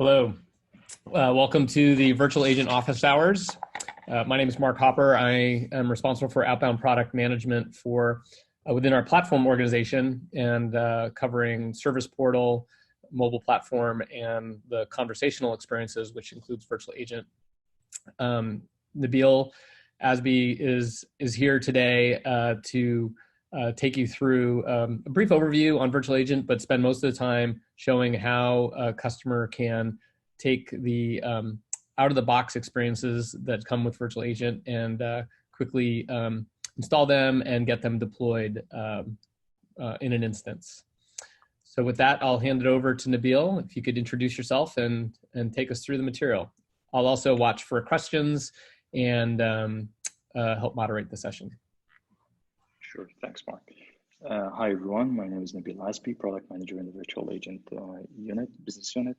Hello. Welcome to the Virtual Agent Office Hours. My name is Mark Hopper. I am responsible for outbound product management for within our platform organization and covering Service Portal, mobile platform, and the conversational experiences, which includes Virtual Agent. Nabil Asby is here today to take you through a brief overview on Virtual Agent, but spend most of the time showing how a customer can take the out-of-the-box experiences that come with Virtual Agent and quickly install them and get them deployed in an instance. So with that, I'll hand it over to Nabil. If you could introduce yourself and take us through the material. I'll also watch for questions and help moderate the session. Sure, thanks, Mark. Hi, everyone. My name is Nabil Asby, Product Manager in the Virtual Agent business unit.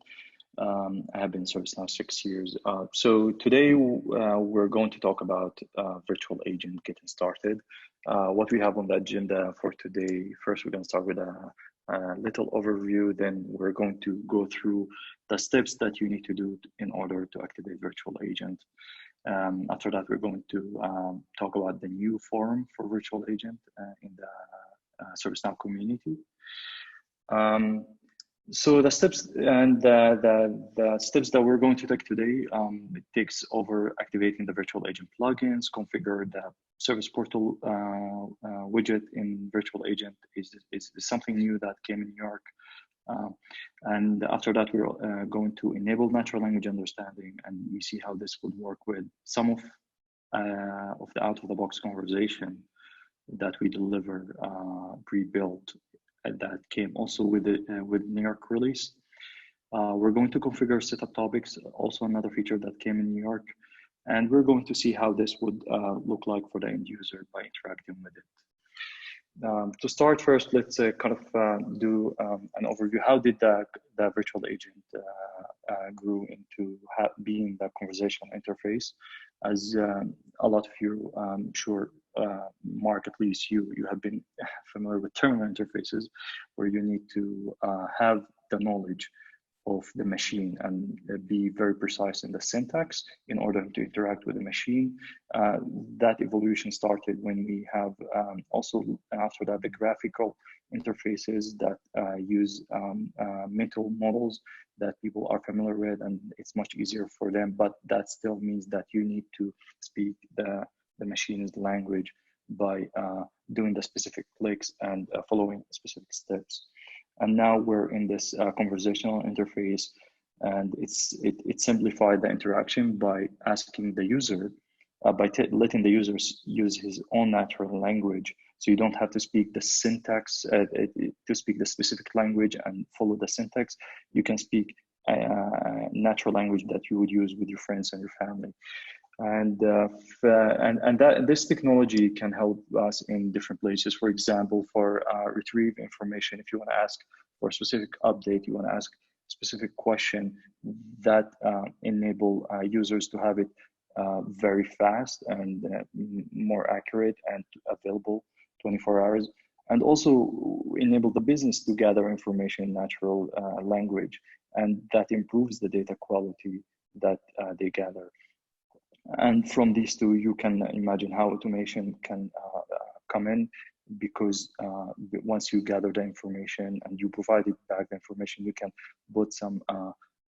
I have been in ServiceNow 6 years. So today we're going to talk about Virtual Agent getting started. What we have on the agenda for today, first we're going to start with a little overview, then we're going to go through the steps that you need to do in order to activate Virtual Agent. After that, we're going to talk about the new forum for Virtual Agent in the ServiceNow community. So the steps and the steps that we're going to take today, it takes over activating the Virtual Agent plugins, configure the Service Portal widget in Virtual Agent is something new that came in New York. And after that, we're going to enable natural language understanding, and we see how this would work with some of the out-of-the-box conversation that we deliver pre-built that came also with New York release. We're going to configure setup topics, also another feature that came in New York, and we're going to see how this would look like for the end user by interacting with it. To start first, let's kind of do an overview. How did the Virtual Agent grew into being the conversational interface? As a lot of you, I'm sure, Mark, at least you have been familiar with terminal interfaces, where you need to have the knowledge of the machine and be very precise in the syntax in order to interact with the machine. That evolution started when we have also after that the graphical interfaces that use mental models that people are familiar with, and it's much easier for them, but that still means that you need to speak the machine's language by doing the specific clicks and following specific steps. And now we're in this conversational interface, and it simplified the interaction by asking the user, by letting the user use his own natural language. So you don't have to speak the syntax, to speak the specific language and follow the syntax. You can speak natural language that you would use with your friends and your family. And this technology can help us in different places. For example, for retrieve information, if you want to ask for a specific update, you want to ask a specific question, that enable users to have it very fast and more accurate and available 24 hours, and also enable the business to gather information in natural language, and that improves the data quality that they gather. And from these two, you can imagine how automation can come in, because once you gather the information and you provide it back the information, you can put some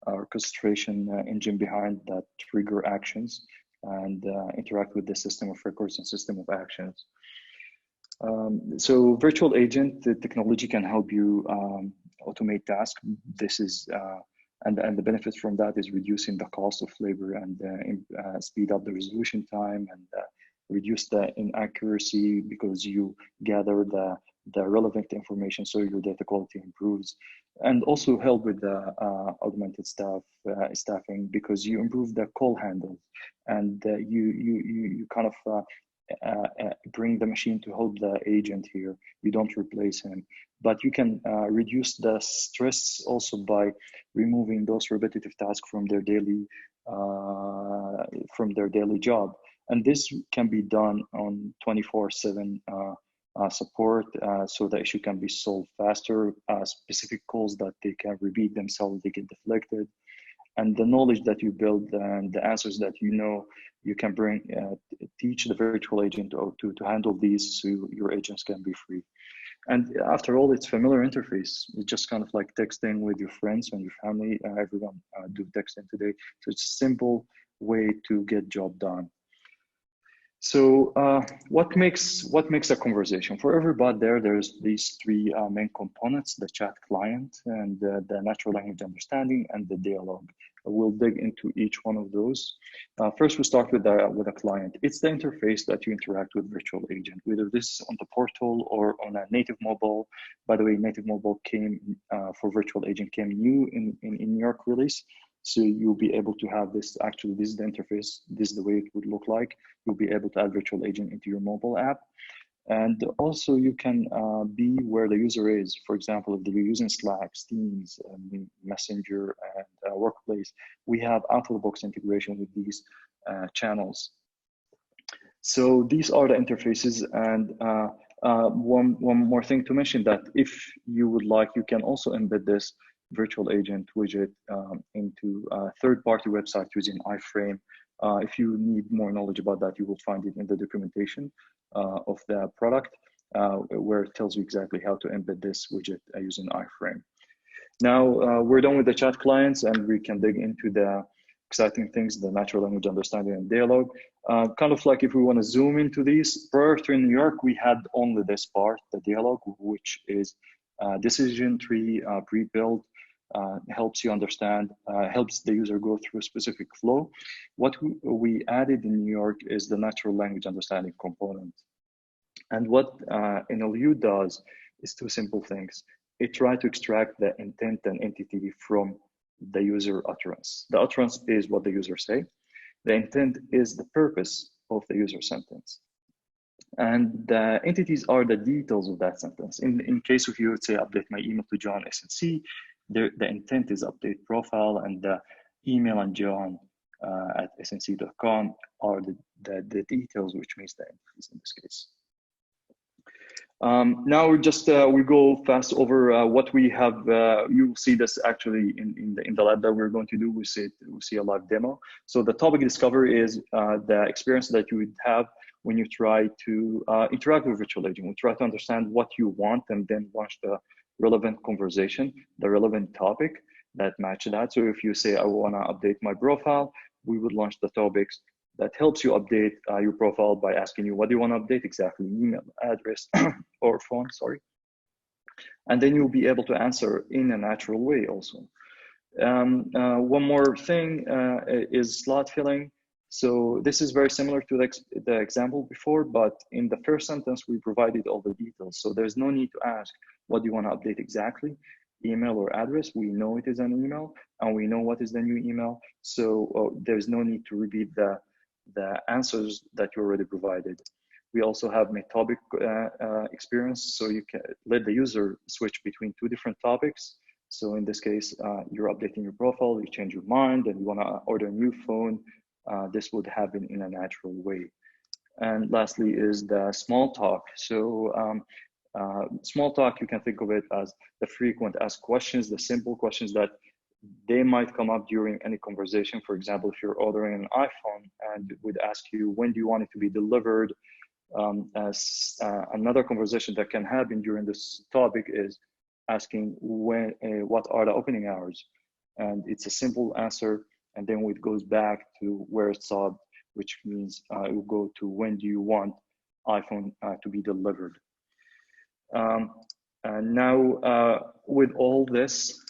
orchestration engine behind that trigger actions and interact with the system of records and system of actions. So Virtual Agent, the technology can help you automate tasks. This is and the benefits from that is reducing the cost of labor and speed up the resolution time, and reduce the inaccuracy because you gather the relevant information, so your data quality improves, and also help with the augmented staffing, because you improve the call handle, and you kind of bring the machine to help the agent here. You don't replace him, but you can reduce the stress also by removing those repetitive tasks from their daily job. And this can be done on 24/7 support, so the issue can be solved faster. Specific calls that they can repeat themselves, they get deflected. And the knowledge that you build and the answers that you know, you can bring, teach the virtual agent to handle these so your agents can be free. And after all, it's familiar interface. It's just kind of like texting with your friends and your family. Everyone do texting today. So it's a simple way to get job done. So what makes a conversation? For every bot there's these three main components: the chat client and the natural language understanding and the dialogue. We'll dig into each one of those. First, we start with a client. It's the interface that you interact with virtual agent, whether this is on the portal or on a native mobile. By the way, native mobile came for virtual agent came new in New York release. So you'll be able to have this, actually, this is the interface, this is the way it would look like. You'll be able to add virtual agent into your mobile app. And also you can be where the user is. For example, if they're using Slack, Teams, Messenger, and Workplace, we have out-of-the-box integration with these channels. So these are the interfaces. And one more thing to mention, that if you would like, you can also embed this virtual agent widget into a third-party website using iframe. If you need more knowledge about that, you will find it in the documentation of the product, where it tells you exactly how to embed this widget using iframe. Now we're done with the chat clients, and we can dig into the exciting things, the natural language understanding and dialogue. Kind of like if we want to zoom into these, prior to in New York, we had only this part, the dialogue, which is decision tree pre-built. Helps you understand, helps the user go through a specific flow. What we added in New York is the natural language understanding component. And what NLU does is two simple things. It tries to extract the intent and entity from the user utterance. The utterance is what the user say. The intent is the purpose of the user sentence. And the entities are the details of that sentence. In case of you would say, update my email to John SNC, the intent is update profile, and the email and John at snc.com are the details, which means the entities in this case. Now we just we go fast over what we have. You will see this actually in the lab that we're going to do. We see a live demo. So the topic discovery is the experience that you would have when you try to interact with virtual agent. We try to understand what you want and then launch the relevant conversation, the relevant topic that match that. So if you say, I want to update my profile, we would launch the topics that helps you update your profile by asking you, what do you want to update exactly? Email, address, or phone, sorry. And then you'll be able to answer in a natural way also. One more thing is slot filling. So this is very similar to the example before, but in the first sentence, we provided all the details. So there's no need to ask, what do you want to update exactly? Email or address, we know it is an email, and we know what is the new email. So there's no need to repeat the answers that you already provided. We also have topic experience, so you can let the user switch between two different topics. So in this case, you're updating your profile, you change your mind, and you want to order a new phone. This would happen in a natural way. And lastly is the small talk. So small talk, you can think of it as the frequent asked questions, the simple questions that they might come up during any conversation. For example, if you're ordering an iPhone and would ask you, when do you want it to be delivered? Another conversation that can happen during this topic is asking what are the opening hours? And it's a simple answer. And then it goes back to where it stopped, which means it will go to, when do you want iPhone to be delivered? And now with all this,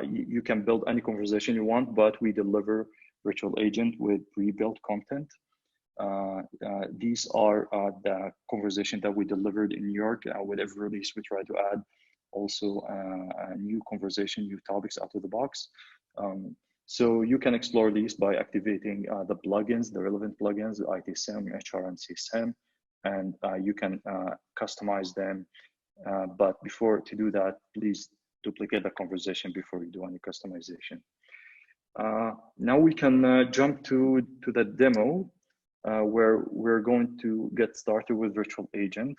you can build any conversation you want, but we deliver virtual agent with pre-built content. These are the conversation that we delivered in New York. With every release, we try to add also a new conversation, new topics out of the box. So you can explore these by activating the plugins, the relevant plugins, ITSM, HR, and CSM, and you can customize them. But before to do that, please duplicate the conversation before you do any customization. Now we can jump to the demo where we're going to get started with virtual agent.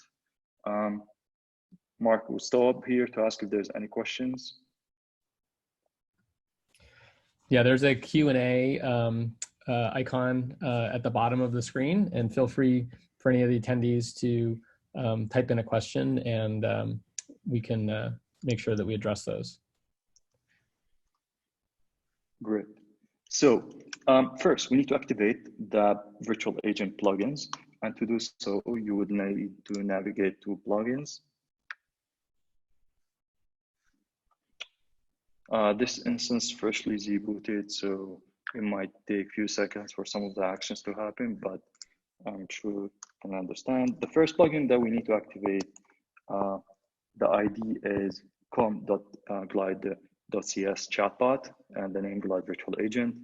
Mark will stop here to ask if there's any questions. Yeah, there's a Q&A icon at the bottom of the screen, and feel free for any of the attendees to type in a question, and we can make sure that we address those. Great. So first, we need to activate the virtual agent plugins. And to do so, you would need to navigate to plugins. This instance freshly Z-booted, so it might take a few seconds for some of the actions to happen, but I'm sure you can understand. The first plugin that we need to activate, the ID is com.glide.cs chatbot, and the name Glide Virtual Agent.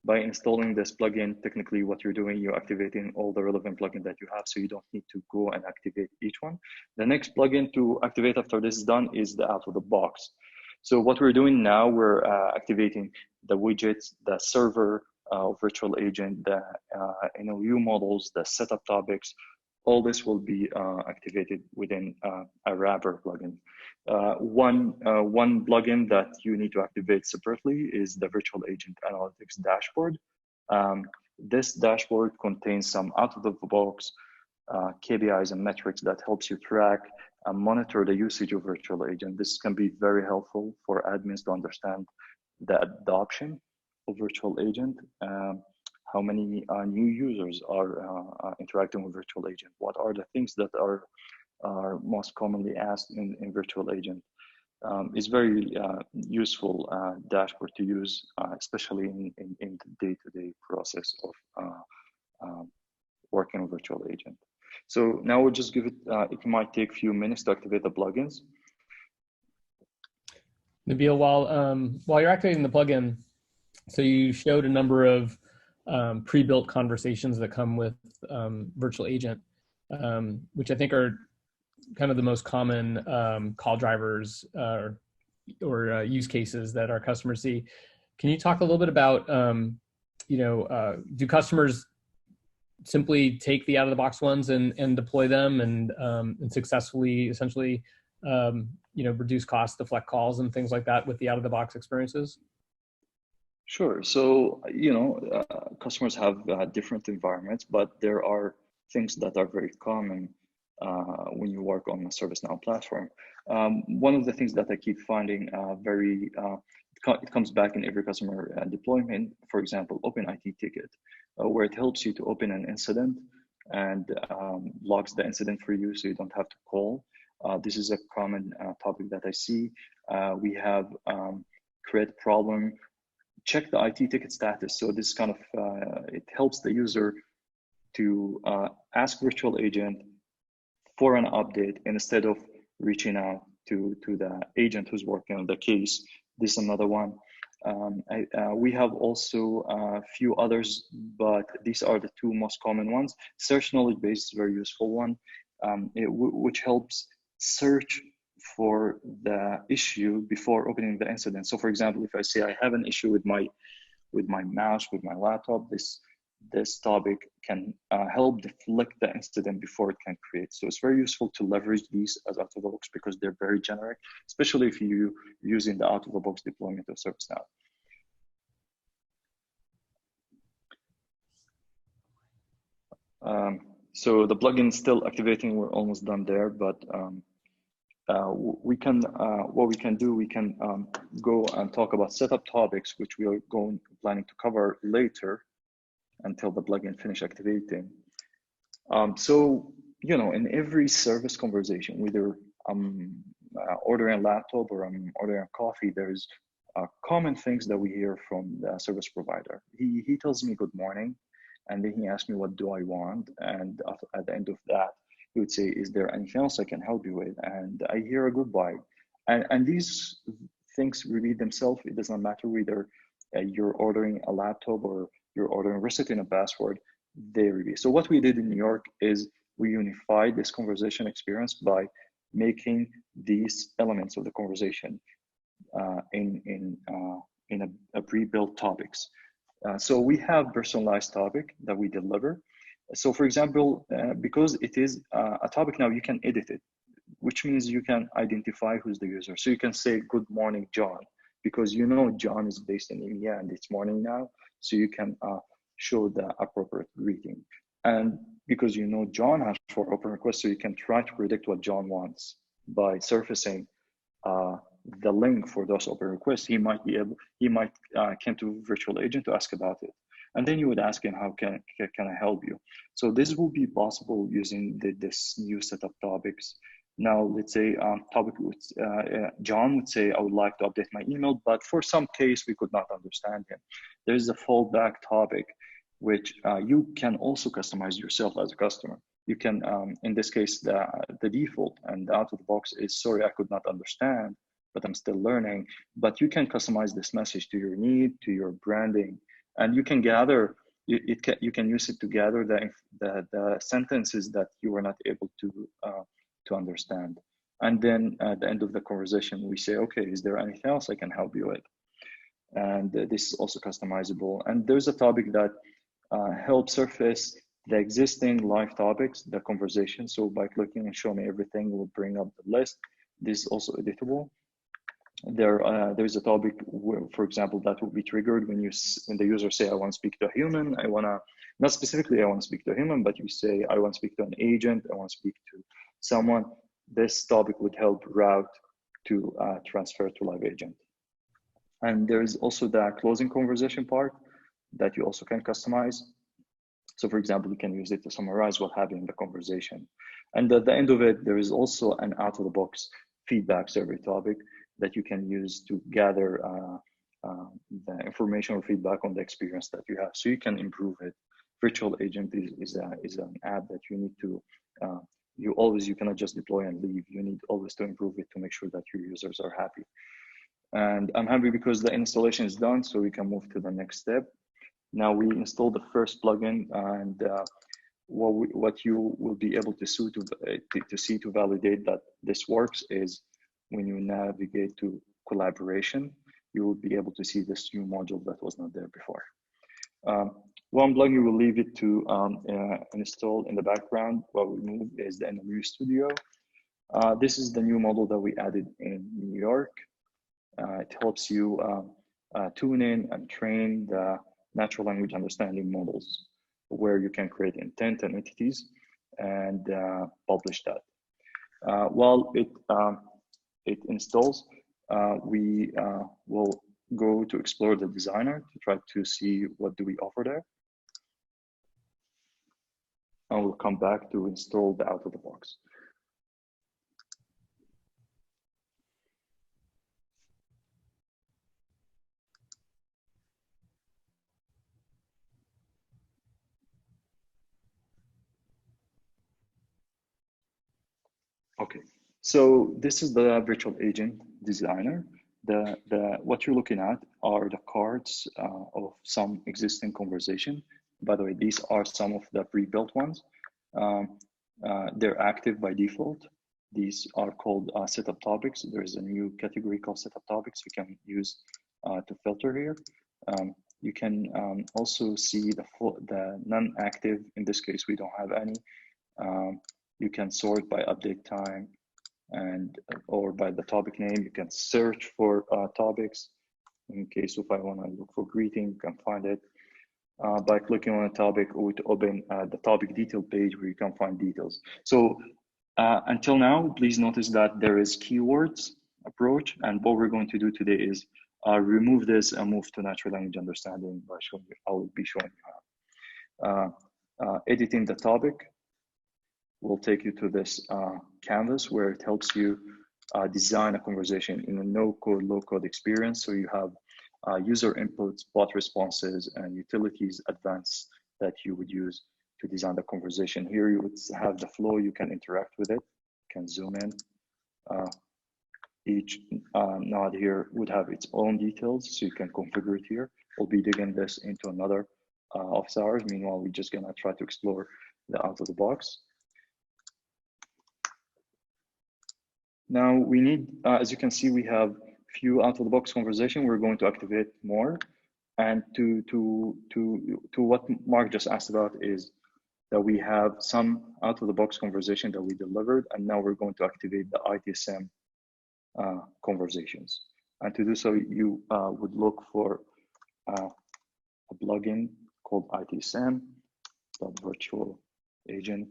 By installing this plugin, technically what you're doing, you're activating all the relevant plugins that you have, so you don't need to go and activate each one. The next plugin to activate after this is done is the out of the box. So what we're doing now, we're activating the widgets, the server virtual agent, the NLU models, the setup topics. All this will be activated within a wrapper plugin. One plugin that you need to activate separately is the Virtual Agent Analytics dashboard. This dashboard contains some out-of-the-box KPIs and metrics that helps you track and monitor the usage of virtual agent. This can be very helpful for admins to understand the adoption of virtual agent, how many new users are interacting with virtual agent, what are the things that are most commonly asked in virtual agent. It's very useful dashboard to use, especially in the day-to-day process of working with virtual agent. So now we'll just give it, it might take a few minutes to activate the plugins. Nabil, while you're activating the plugin, so you showed a number of pre-built conversations that come with virtual agent, which I think are kind of the most common call drivers or use cases that our customers see. Can you talk a little bit about, do customers simply take the out-of-the-box ones and deploy them and successfully, essentially, reduce costs, deflect calls, and things like that with the out-of-the-box experiences? Sure. So, customers have different environments, but there are things that are very common when you work on a ServiceNow platform. One of the things that I keep finding it comes back in every customer deployment, for example, Open IT Ticket, where it helps you to open an incident and logs the incident for you so you don't have to call. This is a common topic that I see. We have create problem, check the IT ticket status. So this kind of, it helps the user to ask virtual agent for an update instead of reaching out to the agent who's working on the case. This is another one. We have also a few others, but these are the two most common ones. Search knowledge base is a very useful one, which helps search for the issue before opening the incident. So for example, if I say I have an issue with my mouse, with my laptop, this topic can help deflect the incident before it can create. So it's very useful to leverage these as out of the box because they're very generic, especially if you're using the out of the box deployment of ServiceNow. So the plugin is still activating. We're almost done there, but what we can do, we can go and talk about setup topics, which we are planning to cover later until the plugin finish activating. So, in every service conversation, whether I'm ordering a laptop or I'm ordering a coffee, there's common things that we hear from the service provider. He tells me good morning, and then he asks me what do I want, and at the end of that, he would say, is there anything else I can help you with? And I hear a goodbye. And these things repeat themselves. It does not matter whether you're ordering a laptop or you're ordering reset in a password, they repeat. So what we did in New York is we unified this conversation experience by making these elements of the conversation in a pre-built topics. So we have personalized topic that we deliver. So for example, because it is a topic now, you can edit it, which means you can identify who's the user. So you can say, good morning, John. because you know John is based in India and it's morning now, so you can show the appropriate greeting. And because you know John has 4 open requests, so you can try to predict what John wants by surfacing the link for those open requests. He might came to virtual agent to ask about it, and then you would ask him, how can I help you? So this will be possible using this new set of topics. Now, let's say John would say, I would like to update my email, but for some case we could not understand him. There's a fallback topic, which you can also customize yourself as a customer. You can, in this case, the default and out of the box is, sorry, I could not understand, but I'm still learning. But you can customize this message to your need, to your branding, and you can gather, you can use it to gather the sentences that you were not able to understand. And then at the end of the conversation, we say, okay, is there anything else I can help you with? And this is also customizable. And there's a topic that helps surface the existing live topics, the conversation. So by clicking and show me everything, it will bring up the list. This is also editable. There's a topic where, for example, that will be triggered when the user say, I want to speak to a human. I want to, not specifically I want to speak to a human, but you say, I want to speak to an agent. I want to speak to someone. This topic would help route to transfer to live agent. And there's also the closing conversation part that you also can customize. So for example, you can use it to summarize what happened in the conversation. And at the end of it, there is also an out of the box feedback survey topic that you can use to gather the information or feedback on the experience that you have, so you can improve it. Virtual agent is an app that you need to, you cannot just deploy and leave. You need always to improve it to make sure that your users are happy. And I'm happy because the installation is done, so we can move to the next step. Now we install the first plugin, and what you will be able to see to validate that this works is when you navigate to collaboration, you will be able to see this new module that was not there before. One plugin, we'll leave it to install in the background. What we move is the NLU Studio. This is the new model that we added in New York. It helps you tune in and train the natural language understanding models, where you can create intent and entities and publish that. While it installs, we will go to explore the designer to try to see what do we offer there. And we'll come back to install the out of the box. Okay, so this is the virtual agent designer. What you're looking at are the cards of some existing conversation. By the way, these are some of the pre-built ones. They're active by default. These are called setup topics. There's a new category called setup topics you can use to filter here. You can also see the non-active. In this case, we don't have any. You can sort by update time or by the topic name. You can search for topics. In case if I want to look for greeting, you can find it by clicking on a topic, or to open the topic detail page where you can find details. So until now, please notice that there is keywords approach, and what we're going to do today is remove this and move to natural language understanding by showing you. I will be showing you how. Editing the topic will take you to this canvas where it helps you design a conversation in a no-code, low-code experience. So you have user inputs, bot responses, and utilities advanced that you would use to design the conversation. Here you would have the flow, you can interact with it, you can zoom in. Each node here would have its own details, so you can configure it here. We'll be digging this into another office hours. Meanwhile, we're just gonna try to explore the out of the box. Now we need, as you can see, we have few out of the box conversation. We're going to activate more. And to what Mark just asked about is that we have some out of the box conversation that we delivered, and now we're going to activate the ITSM conversations. And to do so, you would look for a plugin called ITSM.virtual agent.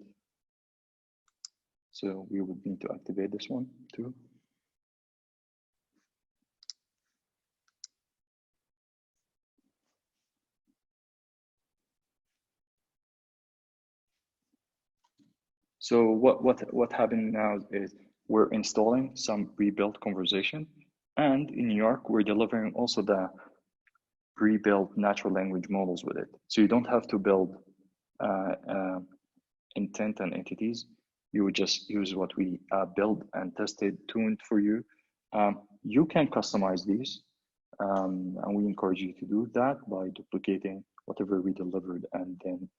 So we would need to activate this one too. So what happened now is we're installing some pre-built conversation, and in New York we're delivering also the pre-built natural language models with it. So you don't have to build intent and entities. You would just use what we built and tested, tuned for you. You can customize these, and we encourage you to do that by duplicating whatever we delivered and then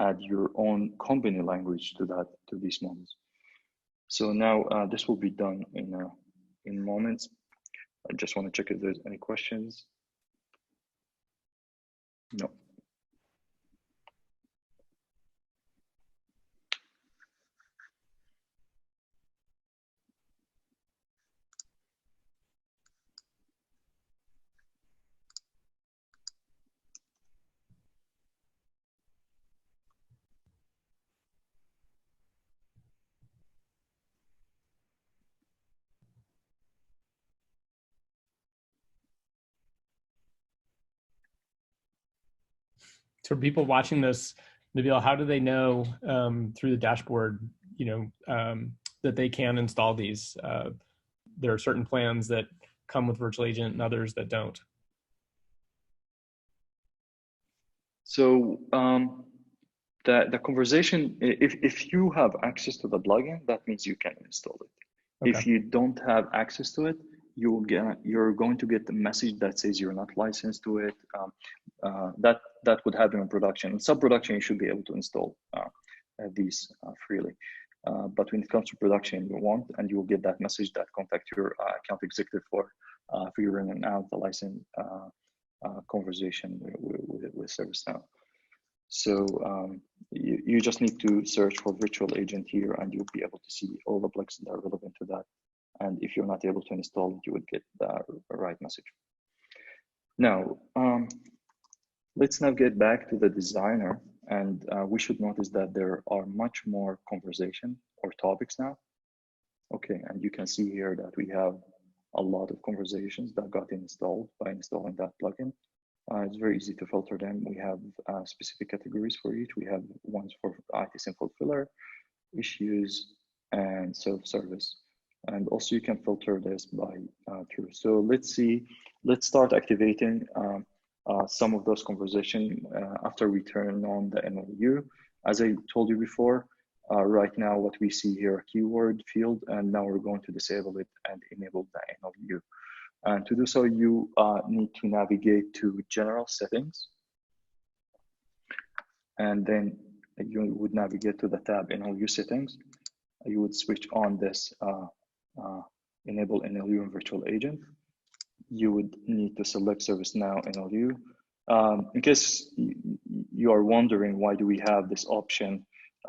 add your own company language to these models. So now this will be done in moments. I just want to check if there's any questions. No. So for people watching this, Nabil, how do they know through the dashboard, that they can install these? There are certain plans that come with Virtual Agent and others that don't. So the conversation, if you have access to the plugin, that means you can install it. Okay. If you don't have access to it, you're going to get the message that says you're not licensed to it. That would happen in production. In sub-production, you should be able to install these freely. But when it comes to production, you won't, and you will get that message that contact your account executive for figuring out the license conversation with ServiceNow. So you just need to search for virtual agent here, and you'll be able to see all the plugins that are relevant to that. And if you're not able to install it, you would get the right message. Now, let's now get back to the designer, and we should notice that there are much more conversation or topics now. Okay, and you can see here that we have a lot of conversations that got installed by installing that plugin. It's very easy to filter them. We have specific categories for each. We have ones for ITSM fulfiller, issues, and self-service. And also you can filter this by through. So let's start activating some of those conversations after we turn on the NLU. As I told you before, right now what we see here, keyword field, and now we're going to disable it and enable the NLU. And to do so, you need to navigate to general settings. And then you would navigate to the tab NLU settings. You would switch on this enable NLU and virtual agent. You would need to select ServiceNow NLU. In case you are wondering why do we have this option,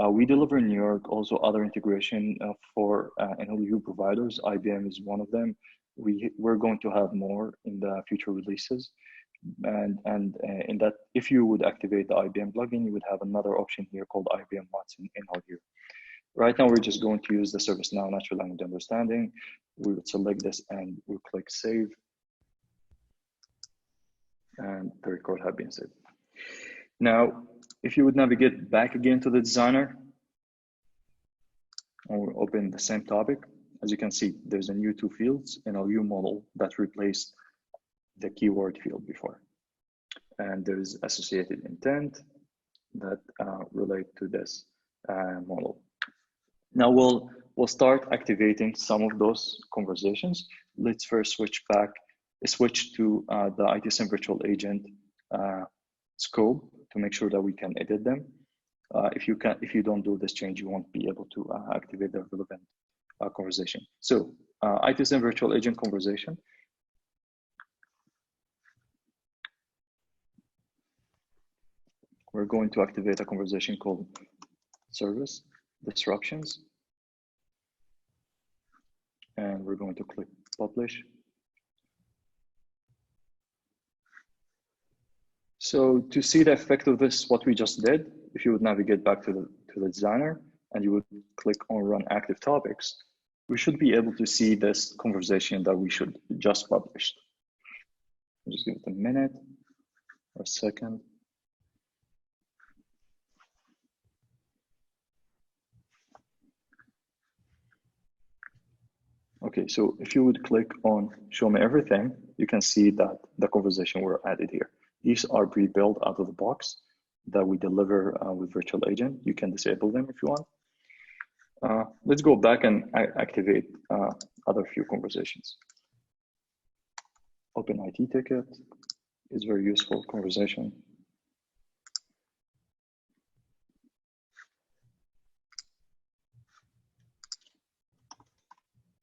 we deliver in New York also other integration for NLU providers. IBM is one of them. We're going to have more in the future releases. And in that, if you would activate the IBM plugin, you would have another option here called IBM Watson NLU. Right now, we're just going to use the ServiceNow Natural Language Understanding. We would select this and we'll click Save. And the record has been saved. Now, if you would navigate back again to the designer, and we'll open the same topic. As you can see, there's a new two fields, NLU model that replaced the keyword field before. And there's associated intent that relate to this model. Now we'll start activating some of those conversations. Let's first switch to the ITSM virtual agent scope to make sure that we can edit them. If you don't do this change, you won't be able to activate the relevant conversation. So ITSM virtual agent conversation. We're going to activate a conversation called service disruptions. And we're going to click publish. So to see the effect of this, what we just did, if you would navigate back to the designer and you would click on run active topics, we should be able to see this conversation that we should just published. Just give it a minute or a second. Okay, so if you would click on show me everything, you can see that the conversation were added here. These are pre-built out of the box that we deliver with Virtual Agent. You can disable them if you want. Let's go back and activate other few conversations. Open IT ticket is very useful conversation.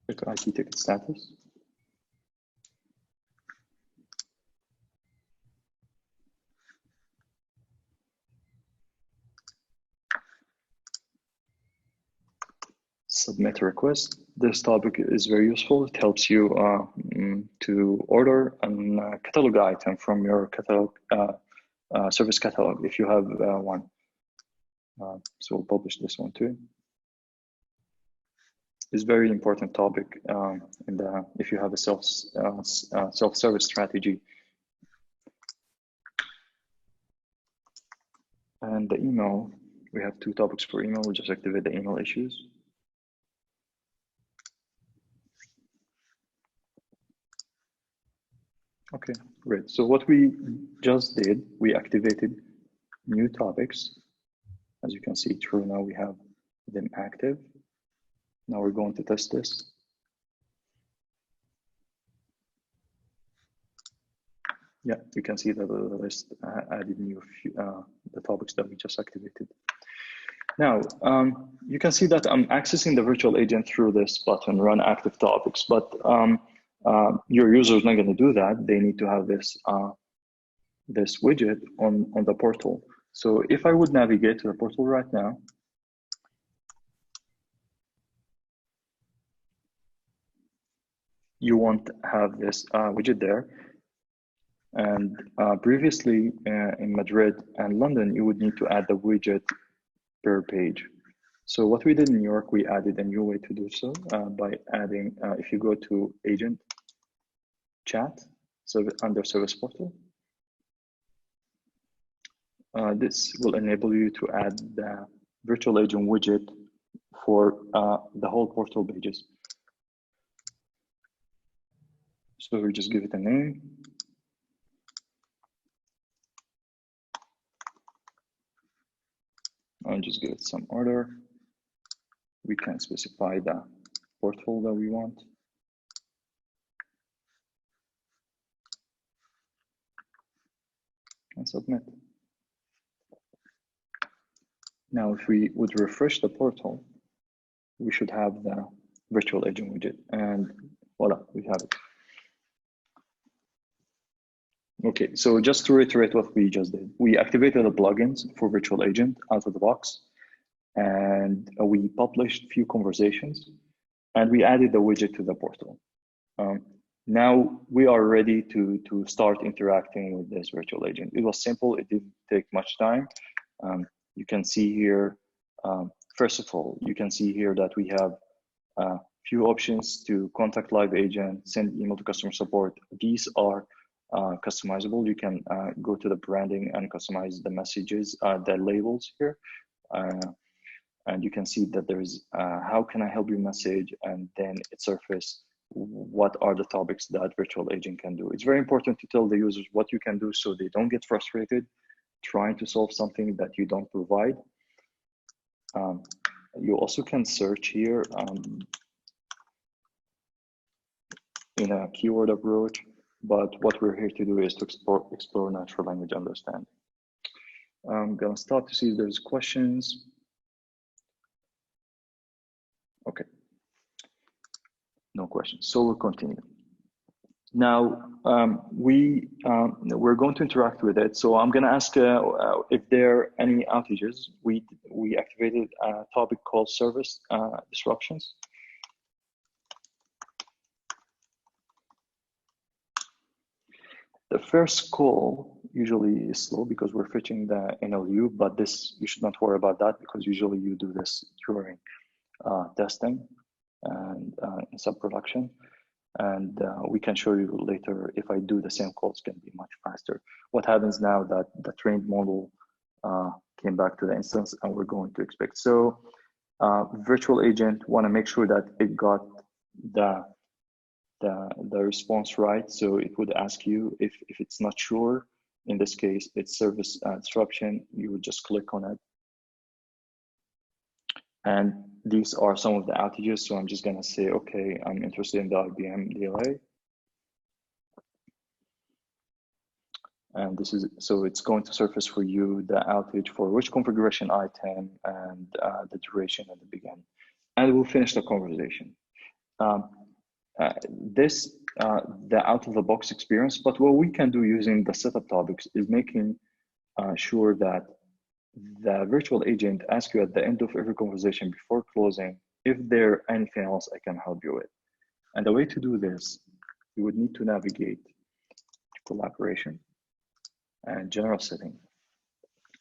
Click IT ticket status. Submit a request. This topic is very useful. It helps you to order a catalog item from your catalog service catalog if you have one. So we'll publish this one too. It's very important topic if you have a self-service strategy. And the email, we have 2 topics for email. We'll just activate the email issues. Okay, great. So what we just did, we activated new topics. As you can see, true, now we have them active. Now we're going to test this. Yeah, you can see that the list added new the topics that we just activated. Now, you can see that I'm accessing the virtual agent through this button, run active topics, but your user is not going to do that. They need to have this this widget on the portal. So if I would navigate to the portal right now, you won't have this widget there. And previously in Madrid and London, you would need to add the widget per page. So what we did in New York, we added a new way to do so by adding, if you go to agent chat, so under service portal, this will enable you to add the virtual agent widget for the whole portal pages. So we just give it a name. And just give it some order. We can specify the portal that we want. And submit. Now, if we would refresh the portal, we should have the virtual agent widget, and voila, we have it. Okay, so just to reiterate what we just did, we activated the plugins for virtual agent out of the box, and we published a few conversations, and we added the widget to the portal. Now we are ready to start interacting with this virtual agent. It was simple, it didn't take much time. You can see here, first of all, you can see here that we have a few options to contact live agent, send email to customer support. These are customizable. You can go to the branding and customize the messages, the labels here. And you can see that there is how can I help you message, and then it surfaces what are the topics that virtual agent can do. It's very important to tell the users what you can do so they don't get frustrated trying to solve something that you don't provide. You also can search here in a keyword approach, but what we're here to do is to explore natural language understanding. I'm gonna start to see if there's questions. Okay, no questions, so we'll continue. Now, we're going to interact with it. So I'm gonna ask if there are any outages. We activated a topic called service disruptions. The first call usually is slow because we're fetching the NLU, but this, you should not worry about that because usually you do this during testing and in sub-production. And we can show you later if I do the same code, it's going to be much faster. What happens now that the trained model came back to the instance and we're going to expect. So virtual agent want to make sure that it got the response right. So it would ask you if it's not sure. In this case, it's service disruption. You would just click on it. And these are some of the outages. So I'm just going to say, okay, I'm interested in the IBM delay. And this is, so it's going to surface for you the outage for which configuration item and the duration at the beginning. And we'll finish the conversation. The out of the box experience, but what we can do using the setup topics is making sure that the virtual agent asks you at the end of every conversation before closing, if there anything else I can help you with. And the way to do this, you would need to navigate to collaboration and general setting.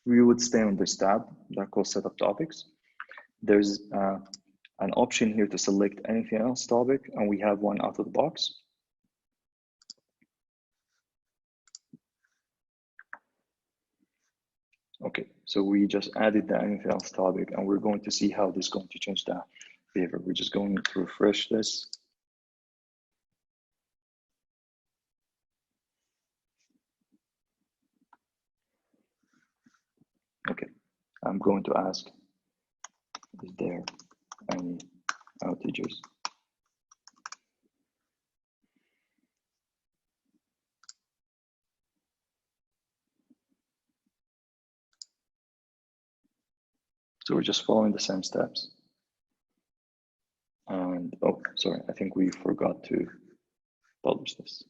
We would stay on this tab that calls setup topics. There's an option here to select anything else topic, and we have one out of the box. Okay, so we just added the anything else topic, and we're going to see how this is going to change the behavior. We're just going to refresh this. Okay, I'm going to ask, is there any outages? So we're just following the same steps. And, oh, sorry, I think we forgot to publish this.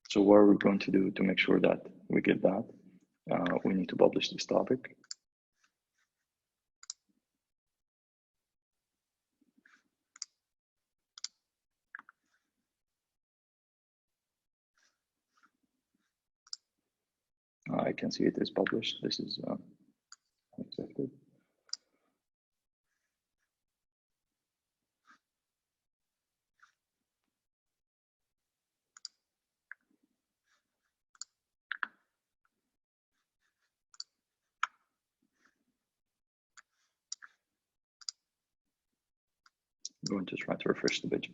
So what are we going to do to make sure that we get that? We need to publish this topic. I can see it is published. This is accepted. I'm going to try to refresh the page.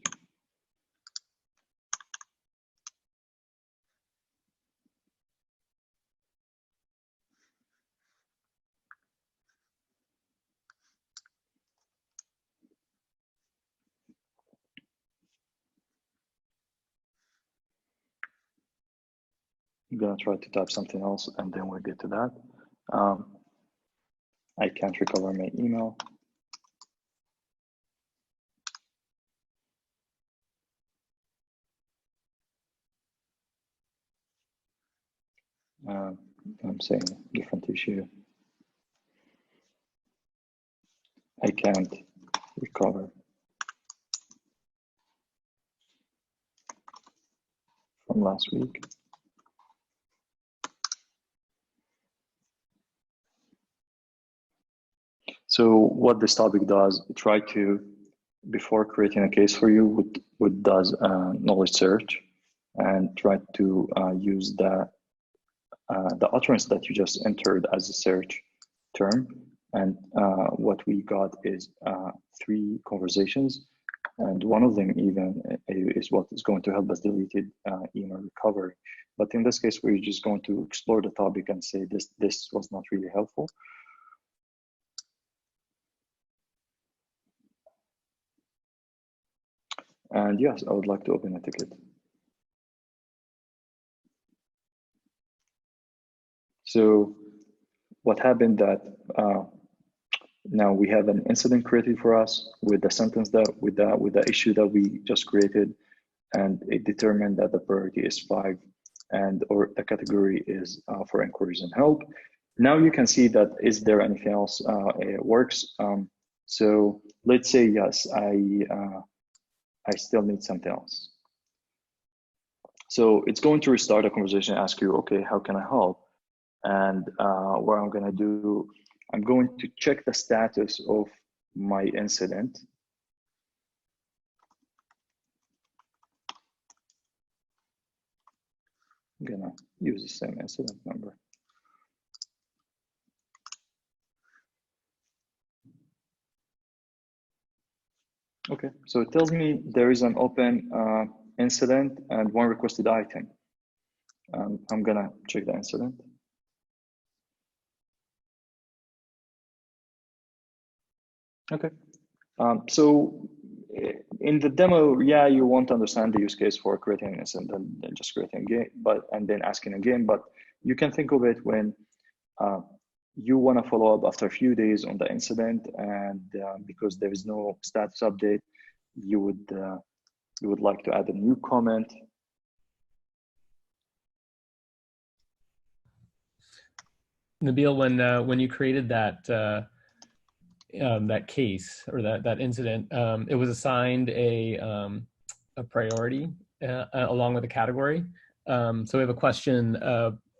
I'm gonna try to type something else and then we'll get to that. I can't recover my email. I'm saying different issue. I can't recover from last week. So what this topic does, try to, before creating a case for you, would does knowledge search and try to use the utterance that you just entered as a search term. And what we got is 3 conversations. And one of them even is what is going to help us deleted email recovery. But in this case, we're just going to explore the topic and say this was not really helpful. And yes, I would like to open a ticket. So what happened that now we have an incident created for us with the sentence that with the issue that we just created, and it determined that the priority is 5 and or the category is for inquiries and help. Now you can see that is there anything else it works. So let's say yes, I still need something else. So it's going to restart a conversation, ask you, okay, how can I help? And what I'm going to do, I'm going to check the status of my incident. I'm going to use the same incident number. Okay, so it tells me there is an open incident and one requested item. I'm going to check the incident. Okay, so in the demo, yeah, you want to understand the use case for creating an incident and just creating a game, and then asking again. But you can think of it when you want to follow up after a few days on the incident, and because there is no status update, you would like to add a new comment. Nabil, when you created that that case or that incident, it was assigned a priority along with a category. So we have a question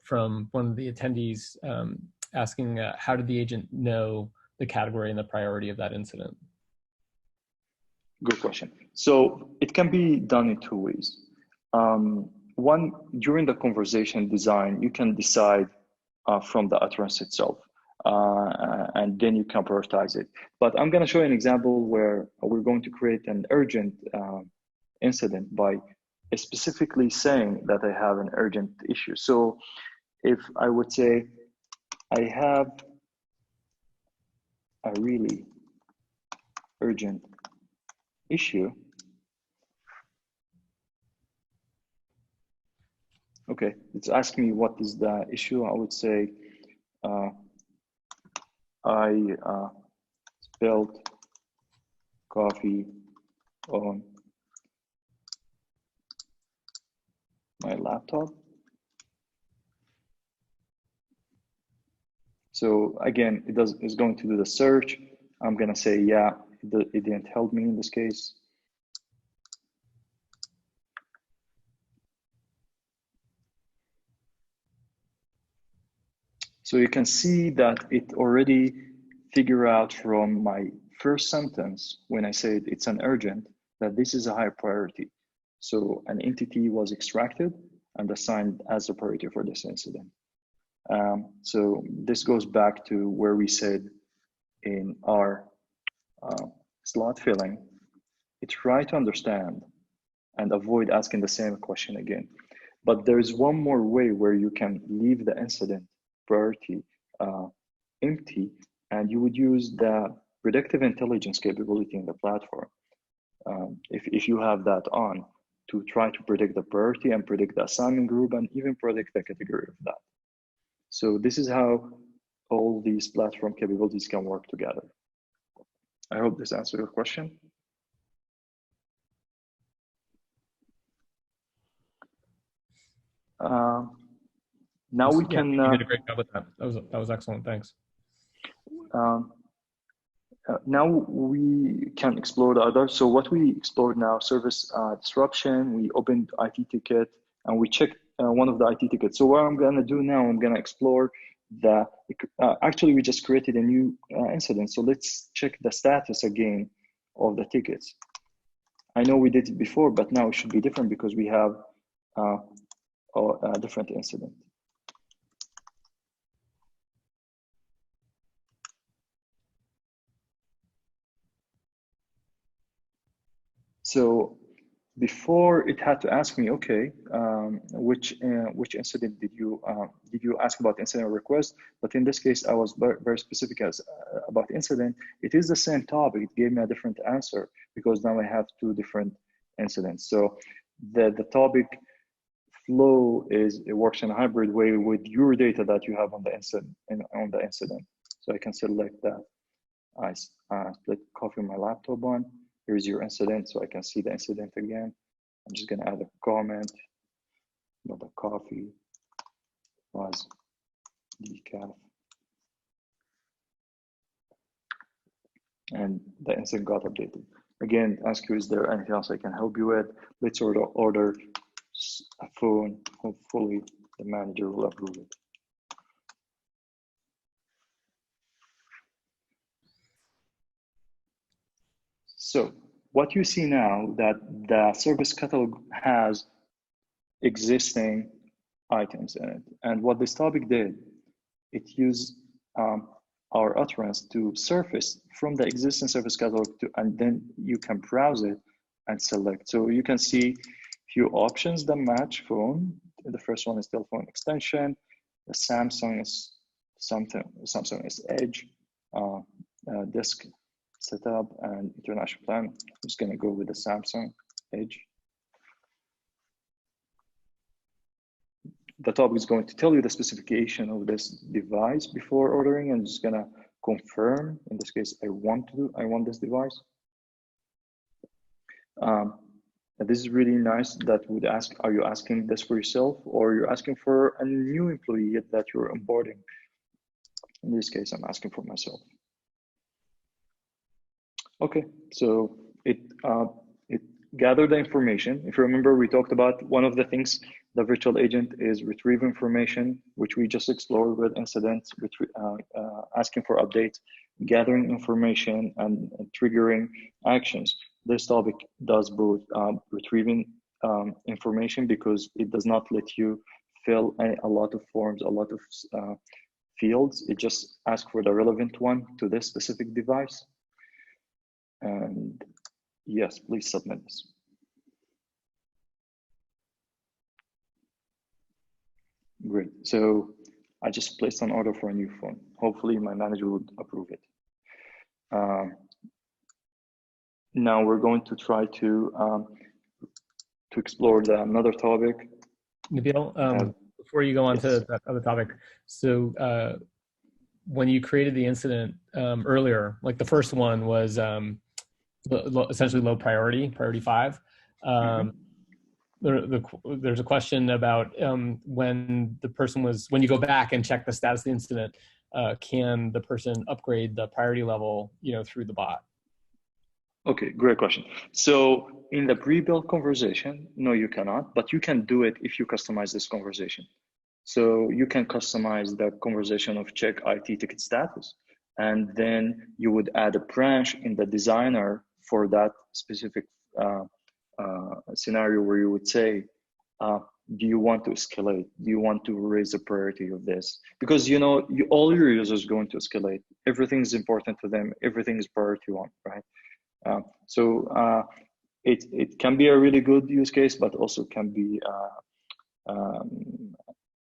from one of the attendees asking, how did the agent know the category and the priority of that incident? Good question. So it can be done in two ways. One, during the conversation design, you can decide from the utterance itself, and then you can prioritize it. But I'm going to show you an example where we're going to create an urgent incident by specifically saying that I have an urgent issue. So if I would say, I have a really urgent issue. Okay, it's asking me what is the issue. I would say, I spilled coffee on my laptop. So again, it's going to do the search. I'm gonna say, yeah, it didn't help me in this case. So you can see that it already figured out from my first sentence, when I said it's an urgent, that this is a high priority. So an entity was extracted and assigned as a priority for this incident. So this goes back to where we said in our slot filling, try to understand and avoid asking the same question again. But there's one more way where you can leave the incident priority empty, and you would use the predictive intelligence capability in the platform. If you have that on, to try to predict the priority and predict the assignment group and even predict the category of that. So this is how all these platform capabilities can work together. I hope this answers your question. Now we can. You did a great job with that. That was excellent. Thanks. Now we can explore the other. So what we explored now, service disruption, we opened IT ticket and we checked one of the IT tickets. So what I'm gonna do now, I'm gonna explore the, actually we just created a new incident. So let's check the status again of the tickets. I know we did it before, but now it should be different because we have a different incident. So before it had to ask me, okay, which incident did you ask about incident request? But in this case, I was very specific as about incident. It is the same topic. It gave me a different answer because now I have two different incidents. So the topic flow it works in a hybrid way with your data that you have on the incident. So I can select that. I split coffee on my laptop on. Here's your incident, so I can see the incident again. I'm just gonna add a comment. The coffee was decaf. And the incident got updated. Again, ask you, is there anything else I can help you with? Let's order a phone. Hopefully the manager will approve it. So what you see now, that the service catalog has existing items in it. And what this topic did, it used our utterance to surface from the existing service catalog and then you can browse it and select. So you can see few options that match phone. The first one is telephone extension. The Samsung is Samsung is Edge, disk setup and international plan. I'm just gonna go with the Samsung Edge. The topic is going to tell you the specification of this device before ordering, and just gonna confirm. In this case, I want this device. And this is really nice. That would ask, are you asking this for yourself or you're asking for a new employee that you're onboarding? In this case, I'm asking for myself. Okay, so it gathered the information. If you remember, we talked about one of the things the virtual agent is retrieve information, which we just explored with incidents, asking for updates, gathering information, and triggering actions. This topic does both retrieving information because it does not let you fill a lot of forms, a lot of fields. It just asks for the relevant one to this specific device. And yes, please submit this. Great. So I just placed an order for a new phone. Hopefully my manager would approve it. Now we're going to try to explore another topic. Nabil, before you go on to that other topic, so when you created the incident earlier, like the first one was essentially low priority 5. There's a question about when you go back and check the status of the incident, can the person upgrade the priority level, through the bot? Okay, great question. So in the pre-built conversation, no, you cannot, but you can do it if you customize this conversation. So you can customize the conversation of check IT ticket status, and then you would add a branch in the designer for that specific scenario where you would say, do you want to escalate? Do you want to raise the priority of this? Because all your users are going to escalate. Everything is important to them. Everything is priority one, right? So it can be a really good use case, but also can be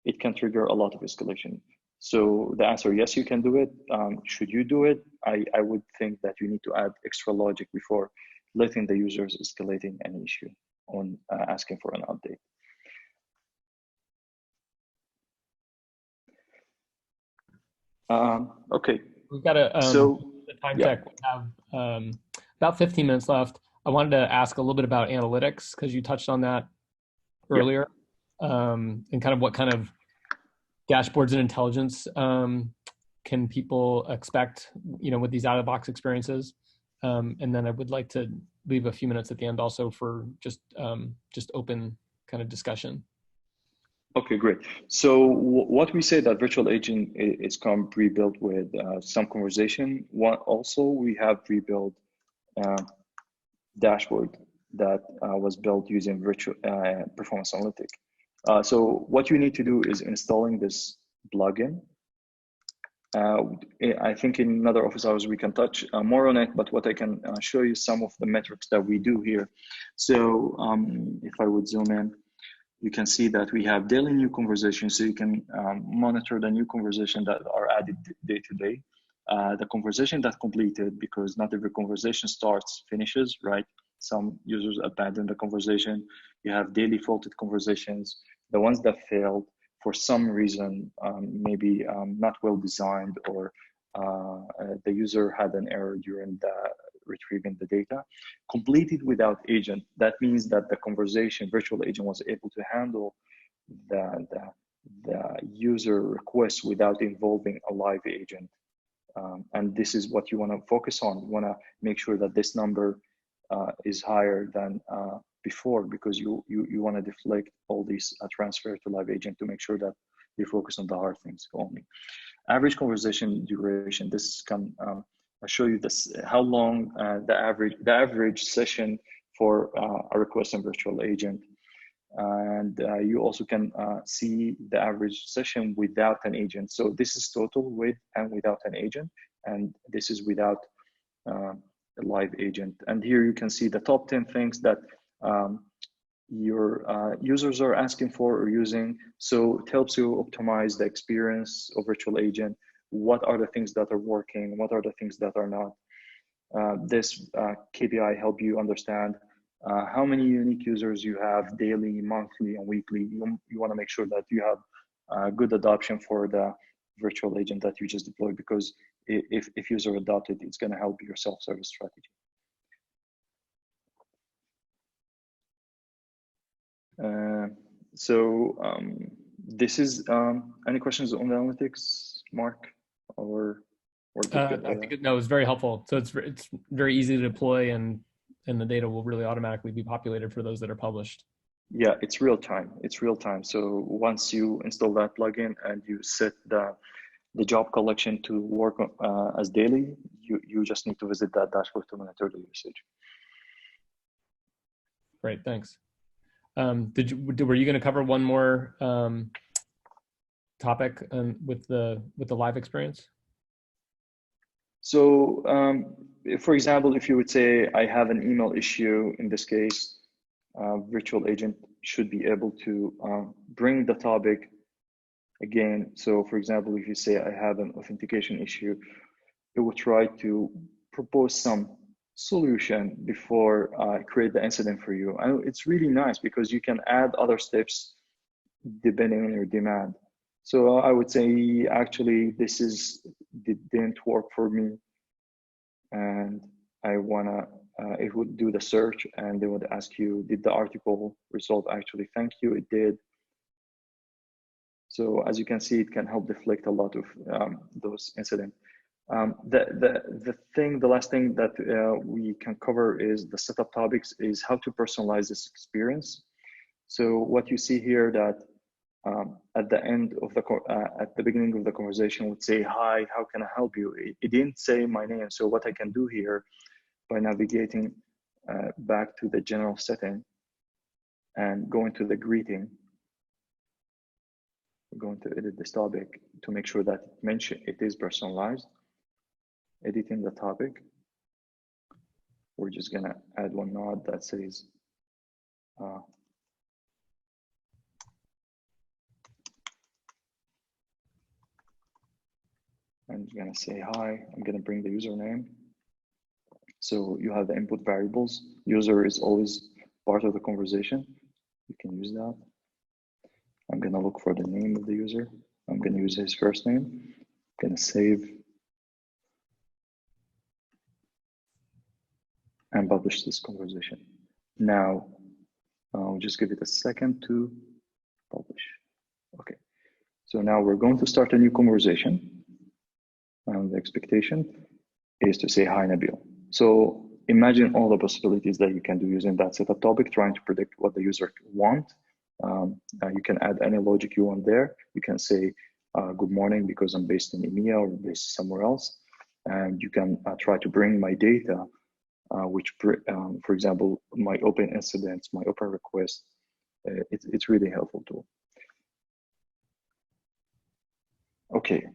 it can trigger a lot of escalation. So the answer, yes, you can do it. Should you do it? I would think that you need to add extra logic before letting the users escalating an issue on asking for an update. Okay. We've got a time check. We have about 15 minutes left. I wanted to ask a little bit about analytics because you touched on that earlier, and kind of what kind of dashboards and intelligence can people expect, with these out-of-the-box experiences. And then I would like to leave a few minutes at the end also for just open kind of discussion. Okay, great. So what we say that virtual agent is come pre-built with some conversation. Also we have pre-built dashboard that was built using virtual performance analytic. So what you need to do is installing this plugin. I think in another office hours we can touch more on it, but what I can show you some of the metrics that we do here. So if I would zoom in, you can see that we have daily new conversations, so you can monitor the new conversation that are added day to day. The conversation that completed, because not every conversation starts, finishes, right? Some users abandon the conversation. You have daily faulted conversations, the ones that failed for some reason, maybe not well designed, or the user had an error during the retrieving the data. Completed without agent, that means that the conversation virtual agent was able to handle the user request without involving a live agent. And this is what you want to focus on. You want to make sure that this number is higher than before, because you want to deflect all these transfer to live agent to make sure that you focus on the hard things only. Average conversation duration. This can show you this how long the average session for a request and virtual agent. And you also can see the average session without an agent. So this is total with and without an agent, and this is without a live agent. And here you can see the top 10 things that your users are asking for or using. So it helps you optimize the experience of virtual agent. What are the things that are working? What are the things that are not? This KPI help you understand how many unique users you have daily, monthly, and weekly. You want to make sure that you have good adoption for the virtual agent that you just deployed, because if user adopted, it's going to help your self-service strategy. This is any questions on the analytics, Mark, or I think no, it's very helpful. So it's very easy to deploy, and the data will really automatically be populated for those that are published. Yeah, it's real time. It's real time. So once you install that plugin and you set the job collection to work as daily, you just need to visit that dashboard to monitor the usage. Great, thanks. Were you going to cover one more topic with the live experience? So, for example, if you would say, I have an email issue, in this case, virtual agent should be able to bring the topic again. So, for example, if you say, I have an authentication issue, it will try to propose some solution before create the incident for you. And it's really nice because you can add other steps depending on your demand. So I would say, actually, this didn't work for me, and I wanna, it would do the search and they would ask you, did the article resolve actually? Thank you, it did. So as you can see, it can help deflect a lot of those incidents. The last thing that we can cover is the setup topics, is how to personalize this experience. So what you see here, that at the end of at the beginning of the conversation would say, hi, how can I help you? It didn't say my name. So what I can do here, by navigating back to the general setting and going to the greeting, we're going to edit this topic to make sure that it is personalized. Editing the topic, we're just gonna add one nod that says I'm gonna say hi. I'm gonna bring the username. So you have the input variables. User is always part of the conversation. You can use that. I'm gonna look for the name of the user. I'm gonna use his first name. I'm gonna save and publish this conversation. Now, I'll just give it a second to publish. Okay, so now we're going to start a new conversation. The expectation is to say, hi, Nabil. So imagine all the possibilities that you can do using that setup topic, trying to predict what the user wants. You can add any logic you want there. You can say, good morning, because I'm based in EMEA or based somewhere else. And you can try to bring my data, which, for example, my open incidents, my open requests. It's really helpful tool. Okay.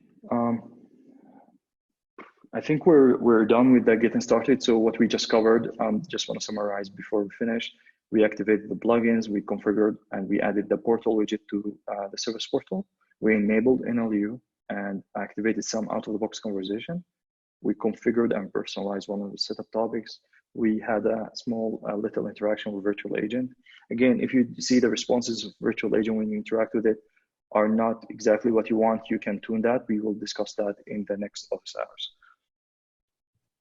I think we're done with the getting started. So what we just covered, just want to summarize before we finish. We activated the plugins, we configured, and we added the portal widget to the service portal. We enabled NLU and activated some out-of-the-box conversation. We configured and personalized one of the setup topics. We had a small little interaction with virtual agent. Again, if you see the responses of virtual agent when you interact with it are not exactly what you want, you can tune that. We will discuss that in the next office hours.